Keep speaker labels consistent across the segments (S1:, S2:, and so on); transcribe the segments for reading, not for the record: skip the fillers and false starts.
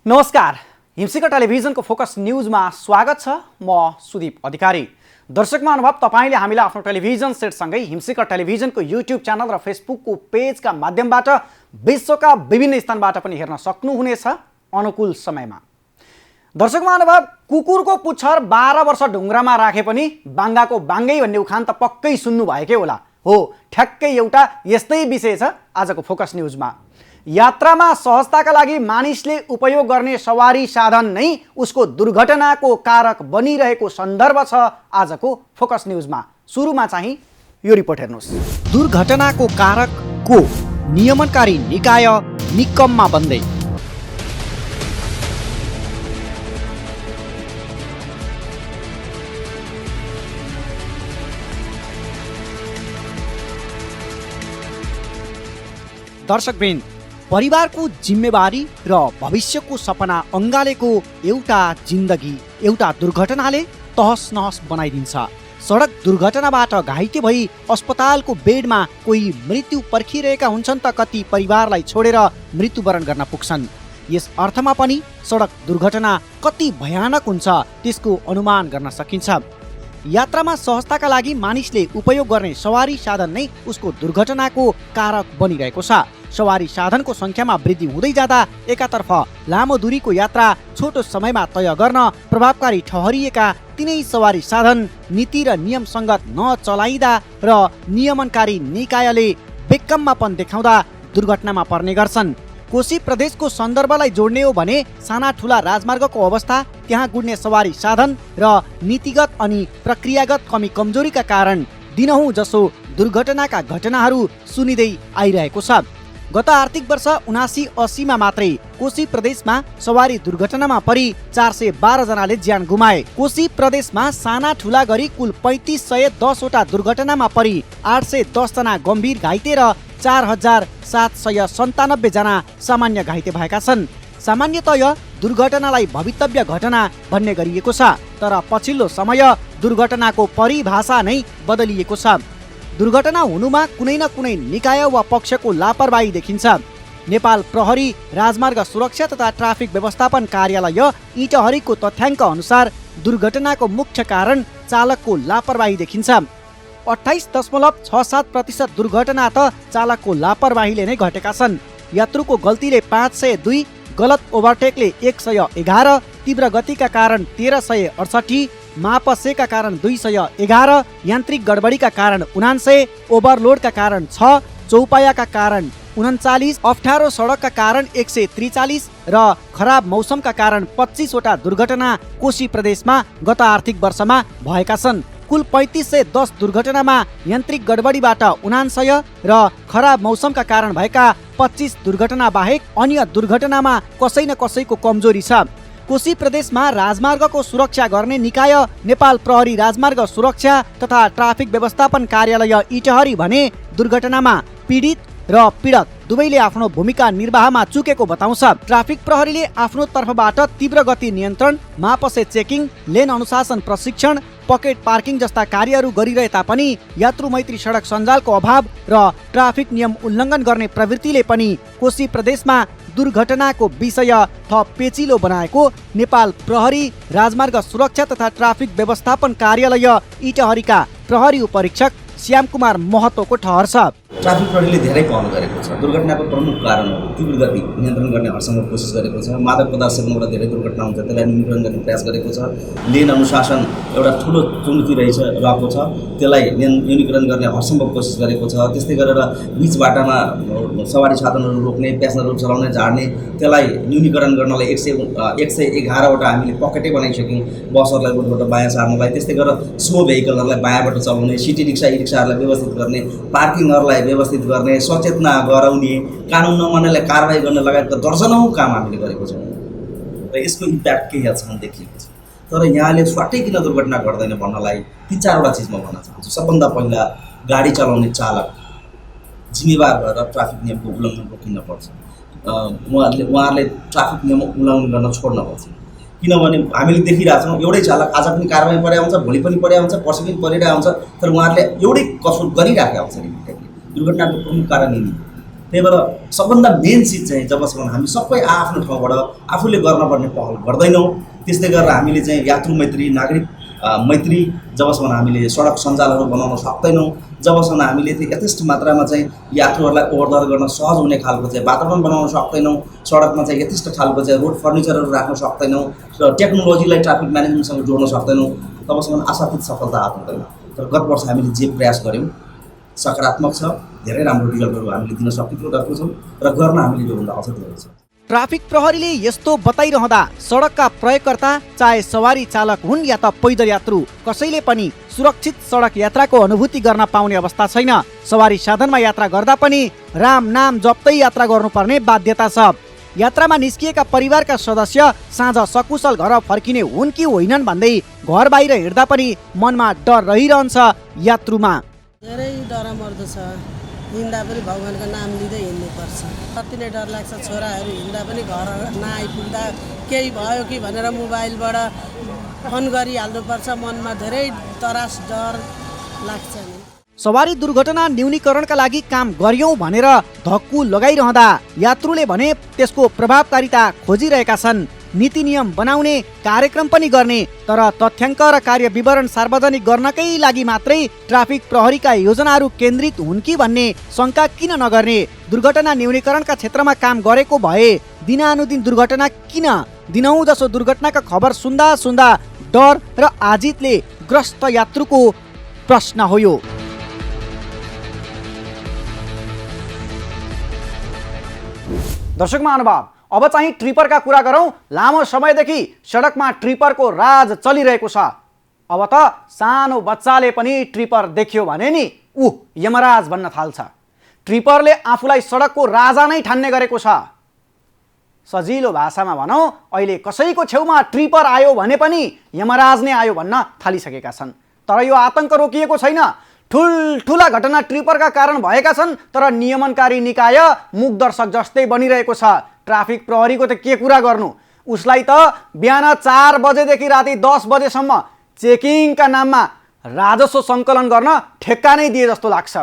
S1: नमस्कार, हिमशिखर टेलिभिजनको फोकस न्यूजमा स्वागत छ। म सुदीप अधिकारी। दर्शक महानुभाव, तपाईले हामीलाई आफ्नो टेलिभिजन सेटसँगै हिमशिखर टेलिभिजनको युट्युब च्यानल र फेसबुकको पेजका माध्यमबाट विश्वका विभिन्न स्थानबाट पनि हेर्न सक्नुहुनेछ अनुकूल समयमा। दर्शक महानुभाव, कुकुरको पुच्छर 12 वर्ष ढुङ्ग्रामा राखे पनि बाङ्गाको बाङ्गै भन्ने उखान त पक्कै सुन्नु भएकै होला। हो, ठ्याक्कै एउटा यस्तै विषय छ आजको फोकस न्यूजमा। यात्रामा सहजताका लागि मानिसले उपयोग गर्ने सवारी साधन नै उसको दुर्घटनाको कारक बनिरहेको सन्दर्भ छ आजको फोकस न्यूजमा। सुरुमा चाहिँ यो रिपोर्ट हेर्नुहोस्। दुर्घटनाको कारक को? नियमनकारी निकाय निकममा बन्दै। दर्शकवृन्द, परिवारको जिम्मेवारी र भविष्यको सपना अँगालेको एउटा जिन्दगी एउटा दुर्घटनाले तहस नहस बनाइदिन्छ। सडक दुर्घटनाबाट घाइते भई अस्पतालको बेडमा कोही मृत्यु पर्खिरहेका हुन्छन् त कति परिवारलाई छोडेर मृत्युवरण गर्न पुग्छन्। यस अर्थमा पनि सडक दुर्घटना कति भयानक हुन्छ त्यसको अनुमान गर्न सकिन्छ। यात्रामा सहजताका लागि मानिसले उपयोग गर्ने सवारी साधन नै उसको दुर्घटनाको कारक बनिरहेको छ। सवारी साधनको संख्यामा वृद्धि हुँदै जाँदा एकातर्फ लामो दूरीको यात्रा छोटो समयमा तय गर्न प्रभावकारी ठहरिएका तिनै सवारी साधन नीति र नियम संगत नचलाइदा र नियमनकारी निकायले बेकम्मापन देखाउँदा दुर्घटनामा पर्ने गर्छन्। कोशी प्रदेशको सन्दर्भलाई जोड्ने हो भने साना ठुला राजमार्गको अवस्था, त्यहाँ गुड्ने सवारी साधन र नीतिगत अनि प्रक्रियागत कमी कमजोरीका कारण दिनहुँ जसो दुर्घटनाका घटनाहरू सुनिँदै आइरहेको छ। गत आर्थिक वर्ष 79-80 मा मात्रै कोशी प्रदेशमा सवारी दुर्घटनामा परि 412 जनाले ज्यान गुमाए। कोशी प्रदेशमा साना ठुला गरी कुल 3510 वटा दुर्घटनामा परि 810 जना गम्भीर घाइते र 4797 जना सामान्य घाइते भएका छन्। सामान्यतया दुर्घटनालाई भवितव्य घटना भन्ने गरिएको छ, तर पछिल्लो समय दुर्घटनाको परिभाषा नै बदलिएको छ। दुर्घटना हुनुमा कुनै न कुनै निकाय वा पक्षको लापरवाही देखिन्छ। नेपाल प्रहरी राजमार्ग सुरक्षा तथा ट्राफिक व्यवस्थापन कार्यालय इटहरीको तथ्याङ्क अनुसार दुर्घटनाको मुख्य कारण चालकको लापरवाही देखिन्छ। 28.67% दुर्घटना त चालकको लापरवाहीले नै घटेका छन्। यात्रुको गल्तीले 502, गलत ओभरटेकले 111, तीव्र गतिका कारण 1368, मापसेका कारण 211, यान्त्रिक गडबडीका कारण 79, ओभरलोडका कारण 6, चौपायाका कारण 39, अप्ठ्यारो सडकका कारण 143 र खराब मौसमका कारण 25 वटा दुर्घटना कोशी प्रदेशमा गत आर्थिक वर्षमा भएका छन्। कुल 3510 दुर्घटनामा यान्त्रिक गडबडीबाट 79 र खराब मौसमका कारण भएका 25 दुर्घटना बाहेक अन्य दुर्घटनामा कसै न कसैको कमजोरी छ। कोशी प्रदेशमा राजमार्गको सुरक्षा गर्ने निकाय नेपाल प्रहरी राजमार्ग सुरक्षा तथा ट्राफिक व्यवस्थापन कार्यालय इटहरी भने दुर्घटनामा पीडित र पीडक दुवैले आफ्नो भूमिका निर्वाहमा चुकेको बताउँछ। ट्राफिक प्रहरीले आफ्नो तर्फबाट तीव्र गति नियन्त्रण, मापसे चेकिङ, लेन अनुशासन प्रशिक्षण, पकेट पार्किङ जस्ता कार्यहरू गरिरहे तापनि यात्रु मैत्री सडक सञ्जालको अभाव र ट्राफिक नियम उल्लङ्घन गर्ने प्रवृत्तिले पनि कोशी प्रदेशमा दुर्घटनाको विषय थप पेचिलो बनाएको नेपाल प्रहरी राजमार्ग सुरक्षा तथा ट्राफिक व्यवस्थापन कार्यालय इटहरीका प्रहरी उपरीक्षक श्याम कुमार महतोको ठहर छ।
S2: ट्राफिक प्रहरीले धेरै पहल गरेको छ। दुर्घटनाको प्रमुख कारणहरू तीव्र गति नियन्त्रण गर्ने हरसम्भव कोसिस गरेको छ। मादक पदार्थ सेवनबाट धेरै दुर्घटना हुन्छ, त्यसलाई न्यूनीकरण गर्ने प्रयास गरेको छ। लेन अनुशासन एउटा ठुलो चुनौती रहेको छ, त्यसलाई न्यूनीकरण गर्ने हरसम्भव कोसिस गरेको छ। त्यस्तै गरेर बिच बाटामा सवारी साधनहरू रोक्ने, प्यासेन्जरहरू चलाउने, झार्ने, त्यसलाई न्यूनीकरण गर्नलाई 111 वटा हामीले पकेटै बनाइसक्यौँ बसहरूलाई रोडबाट बायाँ सार्नलाई। त्यस्तै गरेर स्लो भेहिकलहरूलाई बायाँबाट चलाउने, सिटी रिक्सा, ई रिक्साहरूलाई व्यवस्थित गर्ने, पार्किङहरूलाई व्यवस्थित गर्ने, सचेतना गराउने, कानुन नमान्नेलाई कारबाही गर्ने लगायतका दर्जनौँ काम हामीले गरेको छौँ र यसको इम्प्याक्ट केही हदसम्म देखिएको छ। तर यहाँले स्वाटै किन दुर्घटना घट्दैन भन्नलाई 3-4 चिज म भन्न चाहन्छु। सबभन्दा पहिला गाडी चलाउने चालक जिम्मेवार भएर ट्राफिक नियमको उल्लङ्घन रोकिन पर्छ। उहाँहरूले ट्राफिक नियम उल्लङ्घन गर्न छोड्न पर्छ। किनभने हामीले देखिरहेछौँ एउटै चालक आज पनि कारबाही परेको हुन्छ, भोलि पनि परेको हुन्छ, पर्सि पनि परिरहेको हुन्छ, तर उहाँहरूले एउटै कसुर गरिराखेका हुन्छ। दुर्घटनाको प्रमुख कारण यही त्यही भएर सबभन्दा मेन चिज चाहिँ जबसम्म हामी सबै आफ्नो ठाउँबाट आफूले गर्नुपर्ने पहल गर्दैनौँ, त्यस्तै गरेर हामीले चाहिँ यात्रु मैत्री, नागरिक मैत्री जबसम्म हामीले सडक सञ्जालहरू बनाउन सक्दैनौँ, जबसम्म हामीले यथेष्ट मात्रामा चाहिँ यात्रुहरूलाई ओहोरदोहोर गर्न सहज हुने खालको चाहिँ वातावरण बनाउन सक्दैनौँ, सडकमा चाहिँ यथेष्ट खालको चाहिँ रोड फर्निचरहरू राख्न सक्दैनौँ र टेक्नोलोजीलाई ट्राफिक म्यानेजमेन्टसँग जोड्न सक्दैनौँ, तबसम्म आशातीत सफलता हात हुँदैन। तर गत वर्ष हामीले जे प्रयास गऱ्यौँ सकारात्मक छ, धेरै राम्रो रिजल्टहरू हामीले दिन सकिरहेको छौँ र गर्न हामीले योभन्दा अझ धेरै छ।
S1: ट्राफिक प्रहरीले यस्तो बताइरहँदा सडकका प्रयोगकर्ता चाहे सवारी चालक हुन् या त पैदल यात्रु कसैले पनि सुरक्षित सडक यात्राको अनुभूति गर्न पाउने अवस्था छैन। सवारी साधनमा यात्रा गर्दा पनि राम नाम जप्दै यात्रा गर्नुपर्ने बाध्यता छ। यात्रामा निस्किएका परिवारका सदस्य साँझ सकुशल घर फर्किने हुन् कि होइनन् भन्दै घर बाहिर हिँड्दा पनि मनमा डर रहिरहन्छ यात्रुमा।
S3: धेरै डरमर्दो छ, हिँड्दा पनि भगवान्को नाम लिँदै हिँड्नुपर्छ। कति नै डर लाग्छ, छोराहरू हिँड्दा पनि घर नआइपुग्दा केही भयो कि भनेर मोबाइलबाट फोन गरिहाल्नुपर्छ, मनमा धेरै तरास डर लाग्छ नि।
S1: सवारी दुर्घटना न्यूनीकरणका लागि काम गर्यौं भनेर धक्कु लगाइरहँदा यात्रुले भने त्यसको प्रभावकारिता खोजिरहेका छन्। नीति नियम बनाउने, कार्यक्रम पनि गर्ने, तर तथ्याङ्क र कार्य विवरण सार्वजनिक गर्नकै लागि मात्रै ट्राफिक प्रहरीका योजनाहरू केन्द्रित हुन् कि भन्ने शङ्का किन नगर्ने? दुर्घटना न्यूनीकरणका क्षेत्रमा काम गरेको भए दिनानुदिन दुर्घटना किन? दिनौं जसो दुर्घटनाका खबर सुन्दा सुन्दा डर र आजितले ग्रस्त यात्रुको प्रश्न हो यो। दर्शक महानुभाव, अब चाहिँ ट्रिपरका कुरा गरौँ। लामो समयदेखि सडकमा ट्रिपरको राज चलिरहेको छ। अब त सानो बच्चाले पनि ट्रिपर देख्यो भने नि यमराज भन्न थाल्छ। ट्रिपरले आफूलाई सडकको राजा नै ठान्ने गरेको छ। सजिलो भाषामा भनौँ, अहिले कसैको छेउमा ट्रिपर आयो भने पनि यमराज नै आयो भन्न थालिसकेका छन्। तर यो आतंक रोकिएको छैन। ठुल्ठुला घटना ट्रिपरका कारण भएका छन्, तर नियमनकारी निकाय मुखदर्शक जस्तै बनिरहेको छ। ट्राफिक प्रहरीको त के कुरा गर्नु, उसलाई त बिहान 4 बजेदेखि राति 10 बजेसम्म चेकिङका नाममा राजस्व सङ्कलन गर्न ठेक्का नै दिए जस्तो लाग्छ।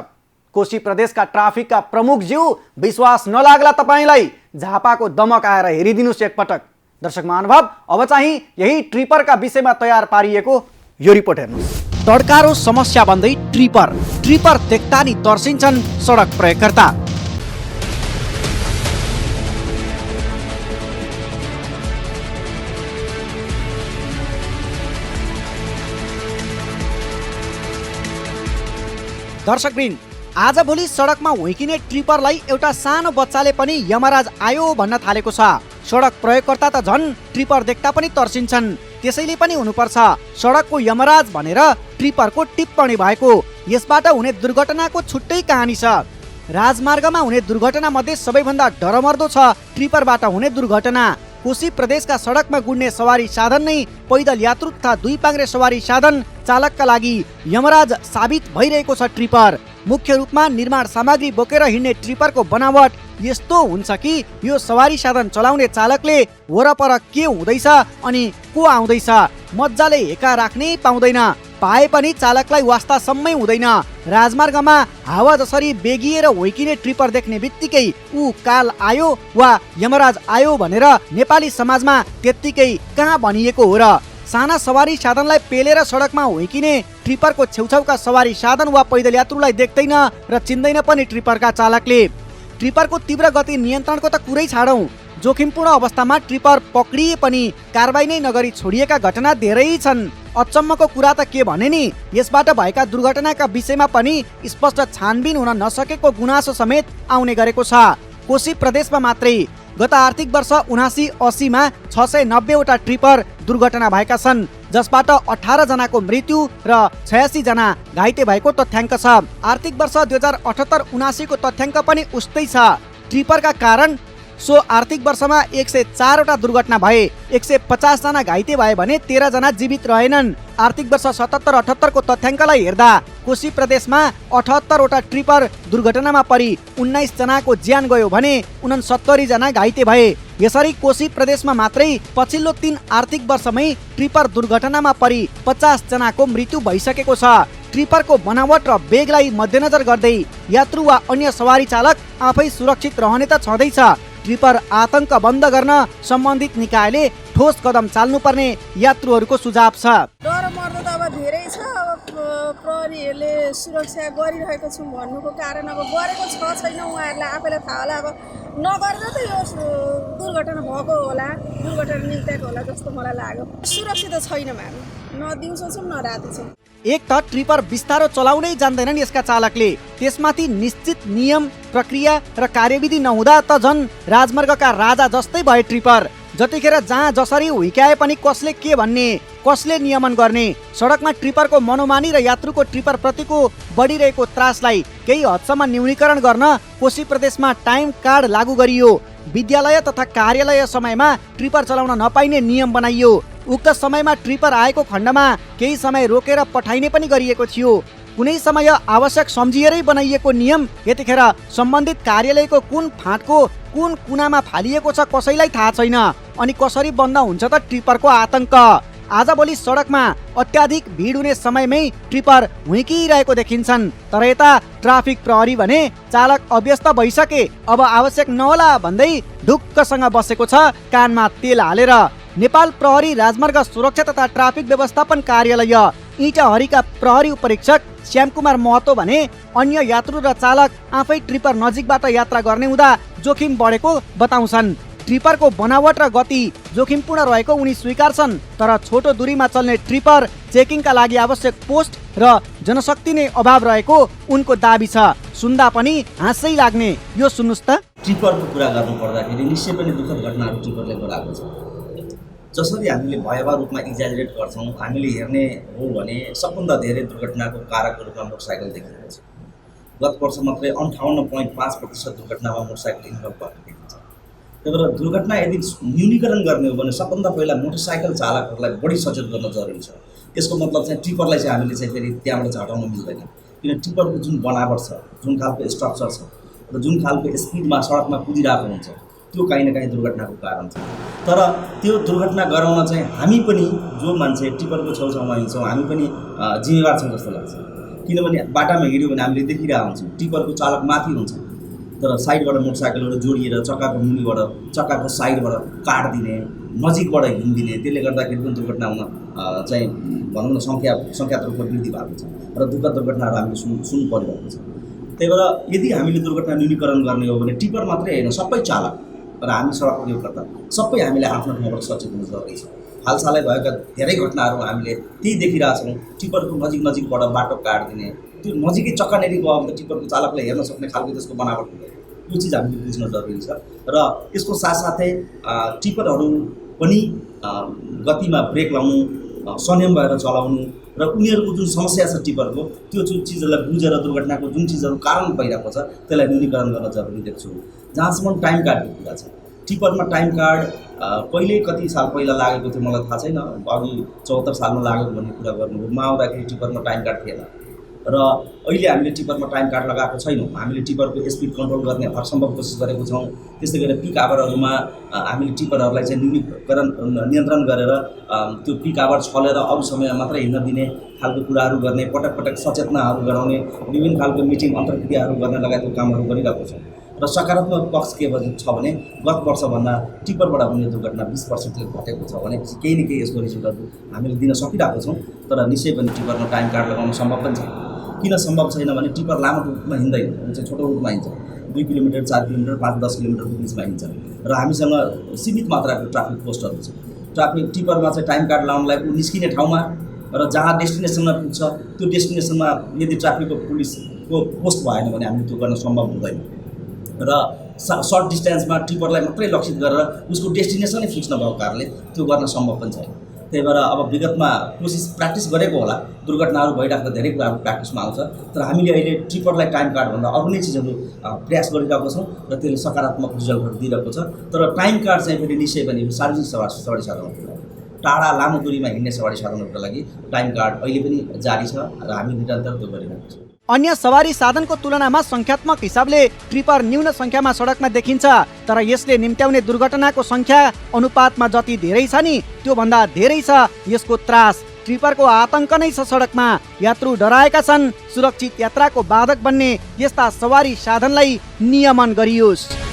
S1: कोशी प्रदेशका ट्राफिकका प्रमुखज्यू, विश्वास नलाग्ला तपाईँलाई, झापाको दमक आएर हेरिदिनुहोस् एकपटक। दर्शक महानुभाव, अब चाहिँ यही ट्रिपरका विषयमा तयार पारिएको यो रिपोर्ट हेर्नुहोस्। तड्कारो समस्या बन्दै ट्रिपर देख्दा नि तर्सिन्छन् सडक प्रयोगकर्ता। दर्शकवृन्द, आजभोलि सडकमा हुइकिने ट्रिपरलाई एउटा सानो बच्चाले पनि यमराज आयो भन्न थालेको छ। सडक प्रयोगकर्ता त झन् ट्रिपर देख्दा पनि तर्सिन्छन्। त्यसैले पनि हुनुपर्छ सडकको यमराज भनेर ट्रिपरको टिप्पणी भएको। यसबाट हुने दुर्घटनाको छुट्टै कहानी छ। राजमार्गमा हुने दुर्घटना मध्ये सबैभन्दा डरमर्दो छ ट्रिपरबाट हुने दुर्घटना। कोशी प्रदेशका सडकमा गुड्ने सवारी साधन नै पैदल यात्रु तथा दुई पाङ्ग्रे सवारी साधन चालकका लागि यमराज साबित भइरहेको छ ट्रिपर। मुख्य रूपमा निर्माण सामग्री बोकेर हिँड्ने ट्रिपरको बनावट यस्तो हुन्छ कि यो सवारी साधन चलाउने चालकले वरपर के हुँदैछ अनि को आउँदैछ मजाले हेका राख्नै पाउँदैन। पाए पनि चालकलाई वास्तासम्मै हुँदैन। राजमार्गमा हावा जसरी बेगिएर होइकिने ट्रिपर देख्ने बित्तिकै काल आयो वा यमराज आयो भनेर नेपाली समाजमा त्यत्तिकै कहाँ भनिएको हो र? साना सवारी साधनलाई पेलेर सडकमा होइकिने ट्रिपरको छेउछाउका सवारी साधन वा पैदल यात्रुलाई देख्दैन र चिन्दैन पनि ट्रिपरका चालकले। ट्रिपरको तीव्र गति नियन्त्रणको त कुरै छाडौँ, जोखिमपूर्ण अवस्थामा ट्रिपर पक्रिए पनि कारबाही नै नगरी छोडिएका घटना धेरै छन्। अचम्मको कुरा त के भने नि, यसबाट भएका दुर्घटनाका विषयमा पनि स्पष्ट छानबिन हुन नसकेको गुनासो समेत आउने गरेको छ। कोशी प्रदेशमा मात्रै गत आर्थिक वर्ष 79-80 मा 690 वटा ट्रिपर दुर्घटना भएका छन्, जसबाट 18 जनाको मृत्यु र 86 जना घाइते भएको तथ्याङ्क छ। आर्थिक वर्ष 2078-79 को तथ्याङ्क पनि उस्तै छ। ट्रिपरका कारण सो आर्थिक वर्षमा 104 वटा दुर्घटना भए, 150 जना घाइते भए भने 13 जना जीवित रहेनन्। आर्थिक वर्ष 77-78 को तथ्याङ्कलाई हेर्दा कोशी प्रदेशमा 78 वटा ट्रिपर दुर्घटनामा परि 19 जनाको ज्यान गयो भने 69 जना घाइते भए। यसरी कोशी प्रदेशमा मात्रै पछिल्लो 3 आर्थिक वर्षमै ट्रिपर दुर्घटनामा परि 50 जनाको मृत्यु भइसकेको छ। ट्रिपरको बनावट र वेगलाई मध्यनजर गर्दै यात्रु वा अन्य सवारी चालक आफै सुरक्षित रहने त छँदैछ, ट्रिपर आतंक बन्द गर्न सम्बन्धित निकायले ठोस कदम चाल्नुपर्ने यात्रुहरूको सुझाव छ।
S4: डर मर्दो त अब धेरै छ। अब प्रहरीहरूले सुरक्षा गरिरहेको छु भन्नुको कारण अब गरेको छ छैन उहाँहरूलाई आफैलाई थाहा होला। अब नगर्दा त यो दुर्घटना भएको होला, दुर्घटना निम्त्याएको होला जस्तो मलाई लाग्यो। सुरक्षित छैन हामी, न दिउँसो छौँ न राति छौँ।
S1: एक त ट्रिपर बिस्तारो चलाउनै जान्दैनन् यसका चालकले, त्यसमाथि निश्चित नियम प्रक्रिया र कार्यविधि नहुँदा त झन् राजमार्गका राजा जस्तै भए ट्रिपर। जतिखेर जहाँ जसरी हुइक्याए पनि कसले के भन्ने, कसले नियमन गर्ने। सडकमा ट्रिपरको मनोमानी र यात्रुको ट्रिपर प्रतिको बढिरहेको त्रासलाई केही हदसम्म न्यूनीकरण गर्न कोशी प्रदेशमा टाइम कार्ड लागू गरियो। विद्यालय तथा कार्यालय समयमा ट्रिपर चलाउन नपाइने नियम बनाइयो। उक्त समयमा ट्रिपर आएको खण्डमा केही समय रोकेर पठाइने पनि गरिएको थियो। कुनै समय आवश्यक सम्झिएरै बनाइएको नियम यतिखेर सम्बन्धित कार्यालयको कुन फाँटको कुन कुनामा फालिएको छ कसैलाई थाहा छैन। अनि कसरी बन्द हुन्छ त ट्रिपरको आतंक। आजभोलि सडकमा अत्याधिक भिड हुने समयमै ट्रिपर हुइकिरहेको देखिन्छन्, तर यता ट्राफिक प्रहरी भने चालक अभ्यस्त भइसके, अब आवश्यक नहोला भन्दै ढुक्कसँग बसेको छ कानमा तेल हालेर। नेपाल प्रहरी राजमार्ग सुरक्षा तथा ट्राफिक व्यवस्थापन कार्यालय इटाहरीका प्रहरी उपरीक्षक श्यामकुमार महतो भने अन्य यात्रु र चालक आफै ट्रिपर नजिकबाट यात्रा गर्ने हुँदा जोखिम बढेको बताउँछन्। ट्रिपरको बनावट र गति जोखिमपूर्ण रहेको उनी स्वीकार्छन्, तर छोटो दूरीमा चल्ने ट्रिपर चेकिङका लागि आवश्यक पोस्ट र जनशक्ति नै अभाव रहेको उनको दाबी छ। सुन्दा पनि हाँसै लाग्ने। यो सुन्नुस् त।
S2: ट्रिपरको कुरा गर्नु पर्दाखेरि निश्चय पनि दुःखद घटनाहरू ट्रिपरले गराएको छ। जसरी हामीले भयावह रूपमा एक्जाजरेट गर्छौँ, हामीले हेर्ने हो भने सबभन्दा धेरै दुर्घटनाको कारकको रूपमा मोटरसाइकल देखिएको छ। गत वर्ष मात्रै 58.5% दुर्घटनामा मोटरसाइकल इन्भल्भ भएको देखिन्छ। त्यही भएर दुर्घटना यदि न्यूनीकरण गर्ने हो भने सबभन्दा पहिला मोटरसाइकल चालकहरूलाई बढी सचेत गर्न जरुरी छ। यसको मतलब चाहिँ ट्रिपरलाई चाहिँ हामीले चाहिँ फेरि त्यहाँबाट चाहिँ हटाउन मिल्दैन, किन ट्रिपरको जुन बनावट छ, जुन खालको स्ट्रक्चर छ र जुन खालको स्पिडमा सडकमा कुदिरहेको हुन्छ त्यो काहीँ न काहीँ दुर्घटनाको कारण छ। तर त्यो दुर्घटना गराउन चाहिँ हामी पनि जो मान्छे ट्रिपरको छेउछाउमा हिँड्छौँ हामी पनि जिम्मेवार छौँ जस्तो लाग्छ। किनभने बाटामा हिँड्यो भने हामीले देखिरहेको हुन्छौँ ट्रिपरको चालक माथि हुन्छ, तर साइडबाट मोटरसाइकलहरू जोडिएर चक्काको मुनिबाट चक्काको साइडबाट काट्दिने, नजिकबाट हिँडिदिने, त्यसले गर्दाखेरि पनि दुर्घटना हुन चाहिँ भनौँ न सङ्ख्यात्मक रूपमा वृद्धि भएको छ र दुःखद दुर्घटनाहरू हामीले सुन्नु परिरहेको छ। त्यही भएर यदि हामीले दुर्घटना न्यूनीकरण गर्ने हो भने ट्रिपर मात्रै होइन, सबै चालक र हामी सडक प्रयोगकर्ता सबै हामीले आफ्नो ठाउँबाट सचेत हुनु जरुरी छ। हालसालै भएका धेरै घटनाहरू हामीले त्यही देखिरहेछौँ। ट्रिपरको नजिकबाट बाटो काट्दिने, त्यो नजिकै चक्कानेरी गयो भने त ट्रिपरको चालकले हेर्न सक्ने खालको त्यसको बनावट हुँदैन। यो चिज हामीले बुझ्न जरुरी छ र यसको साथसाथै ट्रिपरहरू पनि गतिमा ब्रेक लाउनु, संयम भएर चलाउनु र उनीहरूको जुन समस्या छ ट्रिपरको त्यो जुन चिजहरूलाई बुझेर दुर्घटनाको जुन चिजहरू कारण भइरहेको छ त्यसलाई न्यूनीकरण गर्न जरुरी देख्छु। जहाँसम्म टाइम कार्डको कुरा छ, ट्रिपरमा टाइम कार्ड कहिले कति साल पहिला लागेको थियो मलाई थाहा छैन, अघि 74 सालमा लागेको भन्ने कुरा गर्नुभयो। म आउँदाखेरि ट्रिपरमा टाइम कार्ड थिएन र अहिले हामीले टिपरमा टाइम कार्ड लगाएको छैनौँ। हामीले टिपरको स्पिड कन्ट्रोल गर्ने हरसम्भव कोसिस गरेको छौँ। त्यस्तै गरेर पिक आवरहरूमा हामीले टिपरहरूलाई चाहिँ नियन्त्रण गरेर त्यो पिक आवर छलेर अरू समयमा मात्रै हिँड्न दिने खालको कुराहरू गर्ने, पटक पटक सचेतनाहरू गराउने, विभिन्न खालको मिटिङ अन्तर्क्रियाहरू गर्ने लगायतको कामहरू गरिरहेको छौँ। र सकारात्मक पक्ष के छ भने गत वर्षभन्दा टिपरबाट हुने दुर्घटना 20% घटेको छ भने केही न केही यसको रिजल्टहरू हामीले दिन सकिरहेको छौँ। तर निश्चय पनि टिपरमा टाइम कार्ड लगाउन सम्भव पनि छैन। किन सम्भव छैन भने टिपर लामो रूटमा हिँड्दैन, चाहिँ छोटो रूटमा हिँड्छ, 2 किलोमिटर 4 किलोमिटर 5-10 किलोमिटरको बिचमा हिँड्छ र हामीसँग सीमित मात्राको ट्राफिक पोस्टहरू छ। ट्राफिक टिपरमा चाहिँ टाइम कार्ड लाउनलाई निस्किने ठाउँमा र जहाँ डेस्टिनेसनमा पुग्छ त्यो डेस्टिनेसनमा यदि ट्राफिकको पुलिसको पोस्ट भएन भने हामीले त्यो गर्न सम्भव हुँदैन र सर्ट डिस्टेन्समा टिपरलाई मात्रै लक्षित गरेर उसको डेस्टिनेसनै फिक्स नभएको कारणले त्यो गर्न सम्भव पनि छैन। त्यही भएर अब विगतमा प्र्याक्टिस गरेको होला, दुर्घटनाहरू भइराख्दा धेरै कुराहरू प्र्याक्टिसमा आउँछ। तर हामीले अहिले टिपरलाई टाइम कार्डभन्दा अरू नै चिजहरू प्रयास गरिरहेको छौँ र त्यसले सकारात्मक रिजल्टहरू दिइरहेको छ। तर टाइम कार्ड चाहिँ फेरि निश्चय पनि सार्वजनिक सवारी साधनहरूको लागि, टाढा लामो दूरीमा हिँड्ने सवारी साधनहरूको लागि टाइम कार्ड अहिले पनि जारी छ र हामी निरन्तर त्यो गरिरहेको छौँ।
S1: अन्य सवारी साधनको तुलनामा संख्यात्मक हिसाबले ट्रिपर न्यून संख्यामा सडकमा देखिन्छ, तर यसले निम्त्याउने दुर्घटनाको संख्या अनुपातमा जति धेरै छ नि त्यो भन्दा धेरै छ यसको त्रास। ट्रिपरको आतंक नै छ सडकमा। यात्रु डराएका छन्। सुरक्षित यात्राको बाधक बन्ने यस्ता सवारी साधनलाई नियमन गरियोस्।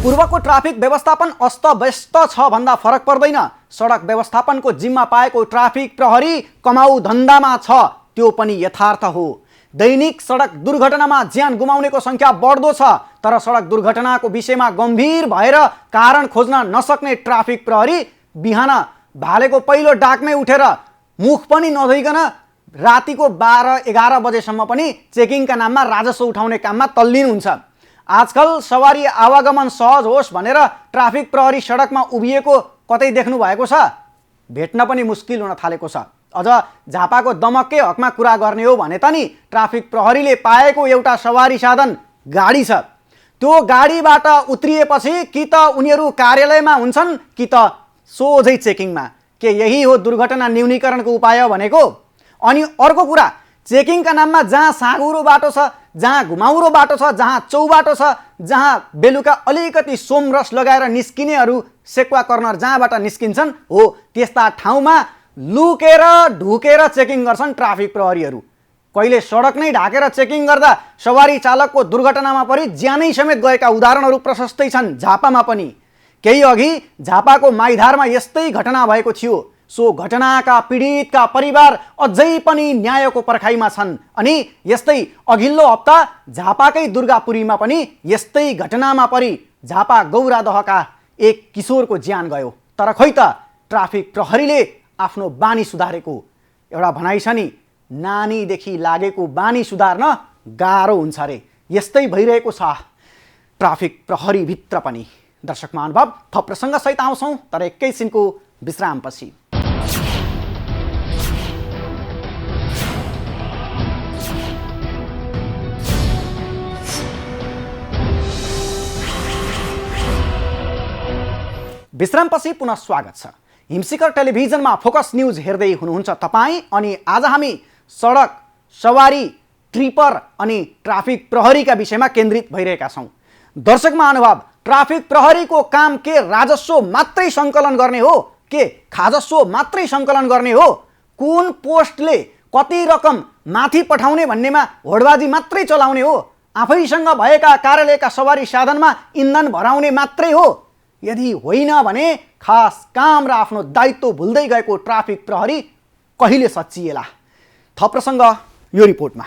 S1: पूर्वको ट्राफिक व्यवस्थापन अस्तव्यस्त छ भन्दा फरक पर्दैन। सडक व्यवस्थापनको जिम्मा पाएको ट्राफिक प्रहरी कमाउ धन्दामा छ, त्यो पनि यथार्थ हो। दैनिक सडक दुर्घटनामा ज्यान गुमाउनेको सङ्ख्या बढ्दो छ, तर सडक दुर्घटनाको विषयमा गम्भीर भएर कारण खोज्न नसक्ने ट्राफिक प्रहरी बिहान भालेको पहिलो डाकमै उठेर मुख पनि नधोइकन रातिको 12-11 बजेसम्म पनि चेकिङका नाममा राजस्व उठाउने काममा तल्लीन हुन्छ। आजकल सवारी आवागमन सहज होस् भनेर ट्राफिक प्रहरी सडकमा उभिएको कतै देख्नु भएको छ? भेट्न पनि मुस्किल हुन थालेको छ। अझ झापाको दमककै हकमा कुरा गर्ने हो भने त नि ट्राफिक प्रहरीले पाएको एउटा सवारी साधन गाडी छ। त्यो गाडीबाट उत्रिएपछि कि त उनीहरू कार्यालयमा हुन्छन् कि त सोझै चेकिङमा। के यही हो दुर्घटना न्यूनीकरणको उपाय भनेको? अनि अर्को कुरा, चेकिङका नाममा जहाँ साँघुरो बाटो छ, जहाँ घुमाउरो बाटो छ, जहाँ चौबाटो छ, जहाँ बेलुका अलिकति सोमरस लगाएर निस्किनेहरू सेक्वा कर्नर जहाँबाट निस्किन्छन् हो त्यस्ता ठाउँमा लुकेर ढुकेर चेकिङ गर्छन् ट्राफिक प्रहरीहरू। कहिले सडक नै ढाकेर चेकिङ गर्दा सवारी चालकको दुर्घटनामा परि ज्यानै समेत गएका उदाहरणहरू प्रशस्तै छन्। झापामा पनि केही अघि झापाको माइधारमा यस्तै घटना भएको थियो। सो घटनाका पीडितका परिवार अझै पनि न्यायको पर्खाइमा छन्। अनि यस्तै अघिल्लो हप्ता झापाकै दुर्गापुरीमा पनि यस्तै घटनामा परि झापा गौरादहका एक किशोरको ज्यान गयो। तर खै त ट्राफिक प्रहरीले आफ्नो बानी सुधारेको? एउटा भनाइ छ नि, नानीदेखि लागेको बानी सुधार्न गाह्रो हुन्छ रे। यस्तै भइरहेको छ ट्राफिक प्रहरीभित्र पनि। दर्शक महानुभाव, थप प्रसङ्गसहित आउँछौँ तर एकैछिनको विश्रामपछि। विश्रामपछि पुनः स्वागत छ। हिमशिखर टेलिभिजनमा फोकस न्यूज हेर्दै हुनुहुन्छ तपाईँ। अनि आज हामी सडक सवारी ट्रिपर अनि ट्राफिक प्रहरीका विषयमा केन्द्रित भइरहेका छौँ। दर्शक महानुभाव, ट्राफिक प्रहरीको काम के राजस्व मात्रै सङ्कलन गर्ने हो के खाजस्व मात्रै सङ्कलन गर्ने हो? कुन पोस्टले कति रकम माथि पठाउने भन्नेमा होडबाजी मात्रै चलाउने हो? आफैसँग भएका कार्यालयका सवारी साधनमा इन्धन भराउने मात्रै हो? यदि होइन भने खास काम र आफ्नो दायित्व भुल्दै गएको ट्राफिक प्रहरी कहिले सच्चिएला? थप प्रसङ्ग यो रिपोर्टमा।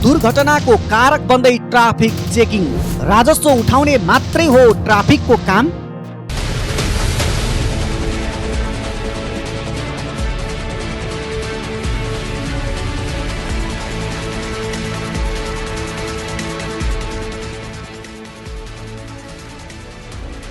S1: दुर्घटनाको कारक बन्दै ट्राफिक चेकिङ, राजस्व उठाउने मात्रै हो ट्राफिकको काम?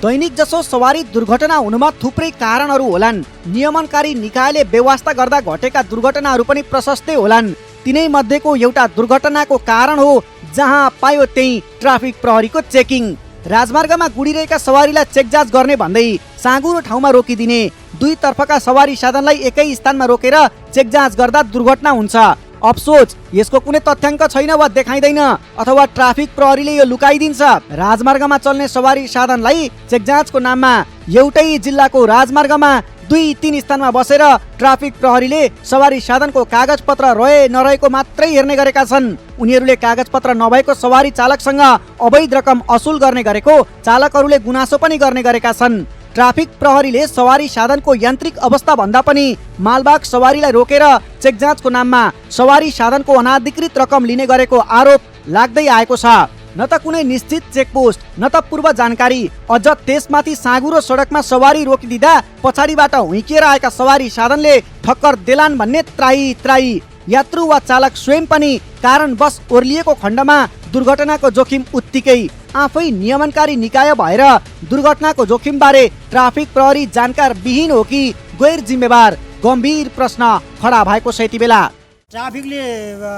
S1: दैनिक जसो सवारी दुर्घटना हुनुमा थुप्रै कारणहरू होलान्। नियमनकारी निकायले व्यवस्था गर्दा घटेका दुर्घटनाहरू पनि प्रशस्तै होलान्। तिनै मध्येको एउटा दुर्घटनाको कारण हो जहाँ पायो त्यही ट्राफिक प्रहरीको चेकिङ। राजमार्गमा गुडिरहेका सवारीलाई चेकजाँच गर्ने भन्दै साँघुरो ठाउँमा रोकिदिने, दुई तर्फका सवारी साधनलाई एकै स्थानमा रोकेर चेकजाँच गर्दा दुर्घटना हुन्छ। अफसोस यसको कुनै तथ्याङ्क छैन वा देखाइँदैन, अथवा ट्राफिक प्रहरीले यो लुकाइदिन्छ। राजमार्गमा चल्ने सवारी साधनलाई चेकजाँचको नाममा एउटै जिल्लाको राजमार्गमा 2-3 स्थानमा बसेर ट्राफिक प्रहरीले सवारी साधनको कागजपत्र रहे नरहेको मात्रै हेर्ने गरेका छन्। उनीहरूले कागजपत्र नभएको सवारी चालकसँग अवैध रकम असुल गर्ने गरेको चालकहरूले गुनासो पनि गर्ने गरेका छन्। ट्राफिक प्रहरीले सवारी साधनको यान्त्रिक अवस्था भन्दा पनि मालवाहक सवारीलाई रोकेर चेकजाँचको नाममा सवारी साधनको अनाधिकृत रकम लिने गरेको आरोप लाग्दै आएको छ। न त कुनै निश्चित चेकपोस्ट, न त पूर्व जानकारी, अझ त्यसमाथि साँघुरो सडकमा सवारी रोकिदिँदा पछाडिबाट हुइकिएर आएका सवारी साधनले ठक्कर देलान् भन्ने त्राही। यात्रु वा चालक स्वयं पनि कारणवश ओर्लिएको खण्डमा दुर्घटनाको जोखिम उत्तिकै। आफै नियमनकारी निकाय भएर दुर्घटनाको जोखिमबारे ट्राफिक प्रहरी जानकार विहीन हो कि गैर जिम्मेवार? गम्भीर प्रश्न खडा भएको छ यति बेला।
S5: ट्राफिकले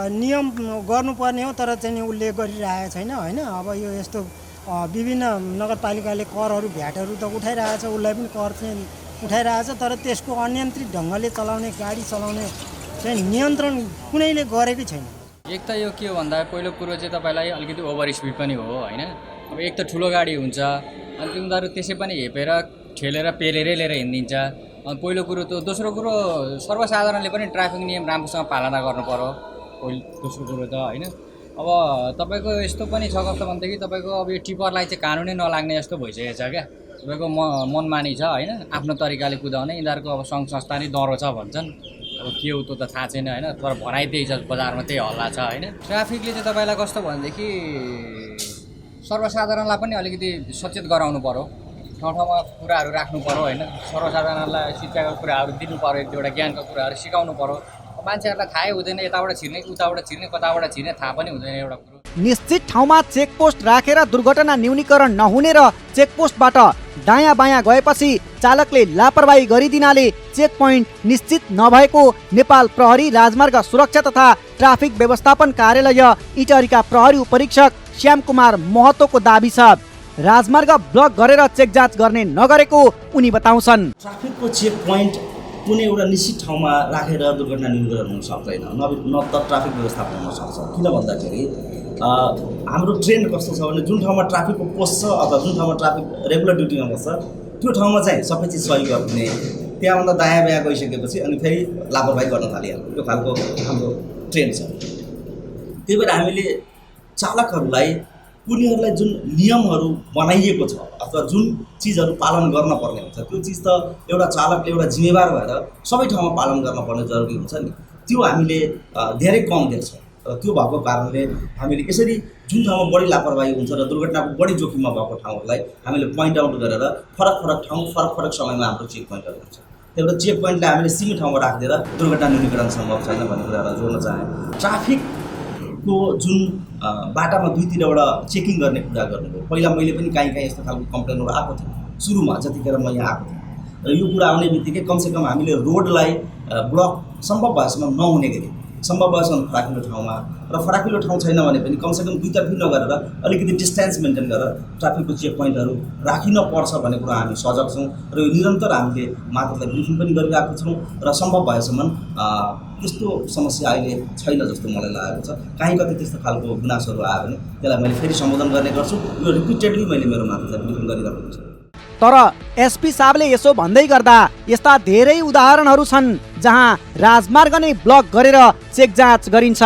S5: नियम गर्नुपर्ने हो तर चाहिँ उसले गरिरहेको छैन होइन। अब यो यस्तो विभिन्न नगरपालिकाले करहरू भ्याटहरू त उठाइरहेछ, उसलाई पनि कर चाहिँ उठाइरहेछ, तर त्यसको अनियन्त्रित ढङ्गले चलाउने, गाडी चलाउने चाहिँ नियन्त्रण कुनैले गरेकै छैन।
S6: एक त यो के हो भन्दा पहिलो कुरो चाहिँ तपाईँलाई अलिकति ओभर स्पिड पनि हो होइन। अब एक त ठुलो गाडी हुन्छ अनि तिनीहरू त्यसै पनि हेपेर ठेलेर पेलेरै लिएर हिँडिदिन्छ। अनि पहिलो कुरो त दोस्रो कुरो सर्वसाधारणले पनि ट्राफिक नियम राम्रोसँग पालना गर्नु पर्यो दोस्रो कुरो त होइन। अब तपाईँको यस्तो पनि छ कस्तो भनेदेखि तपाईँको अब यो टिपरलाई चाहिँ कानुनै नलाग्ने जस्तो भइसकेको छ क्या। तपाईँको मनमानी छ होइन, आफ्नो तरिकाले कुदाउने। यिनीहरूको अब सङ्घ संस्था नै डह्रो छ भन्छन्। अब के हो त थाहा छैन होइन, तर भनाइ त्यही छ, बजारमा त्यही हल्ला छ होइन। ट्राफिकले चाहिँ तपाईँलाई कस्तो भनेदेखि सर्वसाधारणलाई पनि अलिकति सचेत गराउनु पर्यो, ठाउँ ठाउँमा कुराहरू राख्नु पर्यो होइन। सर्वसाधारणलाई शिक्षाका कुराहरू दिनु पर्यो, एक दुईवटा ज्ञानका कुराहरू सिकाउनु पर्यो। मान्छेहरूलाई थाहै हुँदैन, यताबाट छिर्ने उताबाट छिर्ने कताबाट छिर्ने थाहा पनि हुँदैन एउटा कुरो।
S1: निश्चित ठाउँमा चेकपोस्ट राखेर दुर्घटना न्यूनीकरण नहुने र चेकपोस्टबाट दायाँ बायाँ गएपछि चालकले लापरवाही गरिदिनाले चेक पोइन्ट निश्चित नभएको नेपाल प्रहरी राजमार्ग सुरक्षा तथा ट्राफिक व्यवस्थापन कार्यालय इटहरीका प्रहरी उपरीक्षक श्याम कुमार महतोको दाबी छ। राजमार्ग ब्लक गरेर चेक जाँच गर्ने नगरेको उनी बताउँछन्।
S2: ट्राफिकको चेक पोइन्ट कुनै एउटा निश्चित ठाउँमा राखेर दुर्घटना न्यूनीकरण हुन सक्दैन, न त ट्राफिक व्यवस्थापन हुन सक्छ। किन भन्दाखेरि हाम्रो ट्रेन्ड कस्तो छ भने जुन ठाउँमा ट्राफिकको पोस्ट छ अथवा जुन ठाउँमा ट्राफिक रेगुलर ड्युटीमा बस्छ त्यो ठाउँमा चाहिँ सबै चिज सही गर्ने, त्यहाँभन्दा दायाँ बायाँ गइसकेपछि अनि फेरि लापरवाही गर्न थालिहाल्छ। यो खालको हाम्रो ट्रेन्ड छ। त्यही भएर हामीले चालकहरूलाई उनीहरूलाई जुन नियमहरू बनाइएको छ अथवा जुन चिजहरू पालन गर्न पर्ने हुन्छ त्यो चिज त एउटा चालकले एउटा जिम्मेवार भएर सबै ठाउँमा पालन गर्न पर्ने जरुरी हुन्छ नि। त्यो हामीले धेरै कम देख्छौँ। र त्यो भएको कारणले हामीले यसरी जुन ठाउँमा बढी लापरवाही हुन्छ र दुर्घटनाको बढी जोखिममा भएको ठाउँहरूलाई हामीले पोइन्ट आउट गरेर फरक फरक ठाउँ फरक फरक समयमा हाम्रो चेक पोइन्टहरू हुन्छ। त्यही भएर चेक पोइन्टलाई हामीले सीमित ठाउँमा राखिदिएर दुर्घटना न्यूनीकरण सम्भव छैन भन्ने कुरालाई जोड्न चाहेँ। ट्राफिकको जुन बाटामा दुईतिरबाट चेकिङ गर्ने कुरा गर्नुभयो, पहिला मैले पनि काहीँ यस्तो खालको कम्प्लेनहरू आएको थियो सुरुमा जतिखेर म यहाँ आएको थिएँ। र यो कुरा आउने बित्तिकै कमसेकम हामीले रोडलाई ब्लक सम्भव भएसम्म नहुने गरी, सम्भव भएसम्म फराकिलो ठाउँमा र फराकिलो ठाउँ छैन भने पनि कमसेकम दुईतर्फी नगरेर अलिकति डिस्टेन्स मेन्टेन गरेर ट्राफिकको चेक पोइन्टहरू राखिनुपर्छ भन्ने कुरा हामी सजग छौँ। र यो निरन्तर हामीले मातहतलाई ब्रिफिङ पनि गरिरहेको छौँ र सम्भव भएसम्म त्यस्तो समस्या अहिले छैन जस्तो मलाई लागेको छ। काहीँ कतै त्यस्तो खालको गुनासोहरू आयो भने त्यसलाई मैले फेरि सम्बोधन गर्ने गर्छु। यो रिपिटेडली मैले मेरो मातहतलाई ब्रिफिङ गरिरहेको छु।
S1: तर एसपी साहबले यसो भन्दै गर्दा यस्ता धेरै उदाहरणहरू छन् जहाँ राजमार्ग नै ब्लक गरेर चेक जाँच गरिन्छ।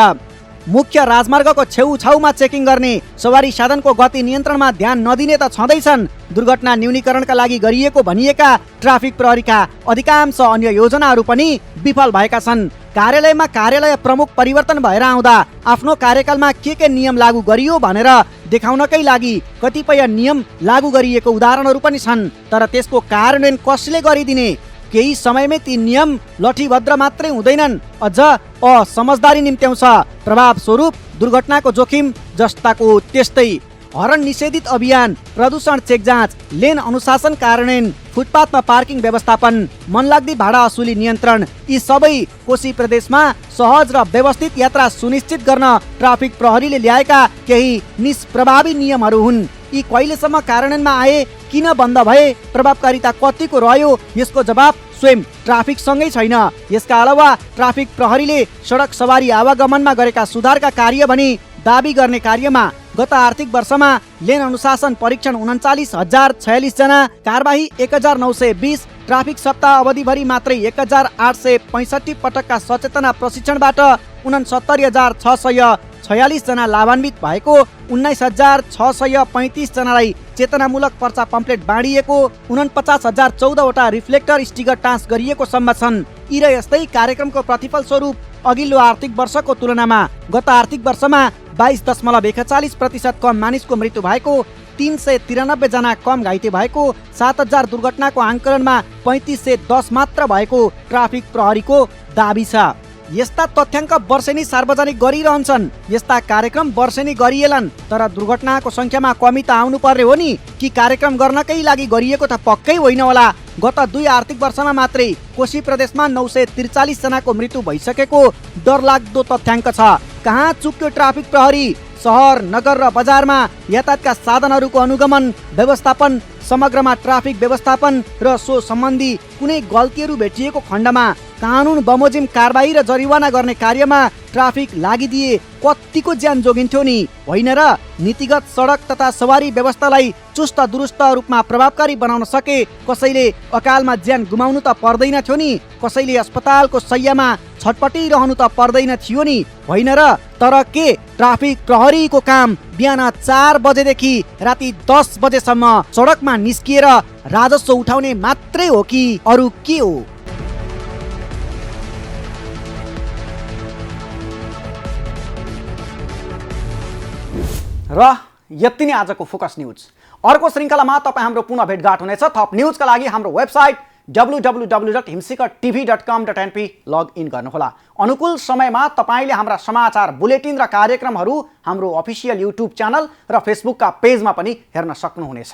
S1: मुख्य राजमार्गको छेउछाउमा चेकिङ गर्ने, सवारी साधनको गति नियन्त्रणमा ध्यान नदिने त छँदैछन्। दुर्घटना न्यूनीकरणका लागि गरिएको भनिएका ट्राफिक प्रहरीका अधिकांश अन्य योजनाहरू पनि विफल भएका छन्। कार्यालयमा कार्यालय प्रमुख परिवर्तन भएर आउँदा आफ्नो कार्यकालमा के नियम लागू गरियो भनेर देखाउनकै लागि कतिपय नियम लागू गरिएको उदाहरणहरू पनि छन्। तर त्यसको कार्यान्वयन कसले गरिदिने? केही समयमै ती नियम लठीभद्र मात्रै हुँदैनन्, अझ असमझदारी निम्त्याउँछ। प्रभाव स्वरूप दुर्घटनाको जोखिम जस्ताको त्यस्तै। हर्न निषेधित अभियान, प्रदूषण चेक जाँच, लेन अनुशासन कार्यान्वयन, फुटपाथमा पार्किङ व्यवस्थापन, मनलाग्दी भाडा असुली नियन्त्रण, यी सबै कोशी प्रदेशमा सहज र व्यवस्थित यात्रा सुनिश्चित गर्न ट्राफिक प्रहरीले ल्याएका केही निष्प्रभावी नियमहरू हुन्। यी कहिलेसम्म कार्यान्वयनमा आए, किन बन्द भए, प्रभावकारिता कतिको रह्यो, यसको जवाब स्वयं ट्राफिकसँगै छैन। यसका अलावा ट्राफिक प्रहरीले सडक सवारी आवागमनमा गरेका सुधारका कार्य भनी दाबी गर्ने कार्यमा गत आर्थिक वर्षमा लेन अनुशासन परीक्षण 39,046 जना, कारबाही 1,920, ट्राफिक सप्ताह अवधिभरि मात्रै 1,865 पटकका सचेतना प्रशिक्षणबाट 69,646 जना लाभान्वित भएको, 19,635 जनालाई चेतनामूलक पर्चा पम्पलेट बाँडिएको, 49,014 वटा रिफ्लेक्टर स्टिकर टाँस गरिएको सम्म छन्। यी र यस्तै कार्यक्रमको प्रतिफल स्वरूप अघिल्लो आर्थिक वर्षको तुलनामा गत आर्थिक वर्षमा 22.41% कम मानिसको मृत्यु भएको, 393 जना कम घाइते भएको, 7,000 दुर्घटनाको आङ्कलनमा 3510 मात्र भएको ट्राफिक प्रहरीको दाबी छ। यस्ता तथ्याङ्क वर्षेनी सार्वजनिक गरिरहन्छन्, यस्ता कार्यक्रम वर्षेनी गरिएलान्, तर दुर्घटनाको संख्यामा कमी त आउनु पर्ने हो नि। कि कार्यक्रम गर्नकै लागि गरिएको त पक्कै होइन होला। गत 2 आर्थिक वर्षमा मात्रै कोशी प्रदेशमा 943 जनाको मृत्यु भइसकेको डरलाग्दो तथ्याङ्क छ। कहाँ चुक्यो ट्राफिक प्रहरी? सहर, नगर र बजारमा यातायातका साधनहरूको अनुगमन, व्यवस्थापन, समग्रमा ट्राफिक व्यवस्थापन र सो सम्बन्धी कुनै गल्तीहरू भेटिएको खण्डमा कानुन बमोजिम कारबाही र जरिवाना गर्ने कार्यमा ट्राफिक लागिदिए कतिको ज्यान जोगिन्थ्यो नि, होइन र? नीतिगत सडक तथा सवारी व्यवस्थालाई चुस्त दुरुस्त रूपमा प्रभावकारी बनाउन सके कसैले अकालमा ज्यान गुमाउनु त पर्दैन थियो नि, कसैले अस्पतालको शय्यामा छटपटिरहनु त पर्दैन थियो नि, होइन र? तर के ट्राफिक प्रहरीको काम बिहान 4 बजेदेखि राति 10 बजेसम्म सडकमा निस्किएर राजस्व उठाउने मात्रै हो कि अरू के हो? र यति नै आजको फोकस न्यूज। अर्को श्रृङ्खलामा तपाईँ हाम्रो पुनः भेटघाट हुनेछ। थप न्यूजका लागि हाम्रो वेबसाइट www.himsikartv.com.np लगइन गर्नुहोला। अनुकूल समयमा तपाईँले हाम्रा समाचार बुलेटिन र कार्यक्रमहरू हाम्रो अफिसियल युट्युब च्यानल र फेसबुकका पेजमा पनि हेर्न सक्नुहुनेछ।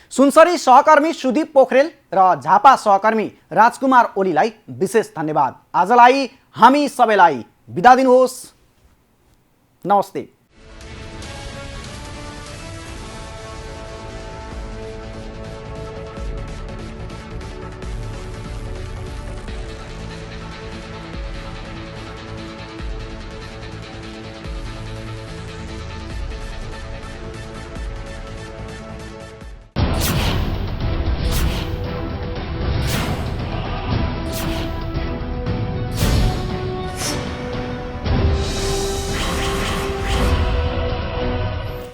S1: सुनसरी सहकर्मी सुदीप पोखरेल र झापा सहकर्मी राजकुमार ओलीलाई विशेष धन्यवाद। आजलाई हामी सबैलाई बिदा दिनुहोस्। नमस्ते।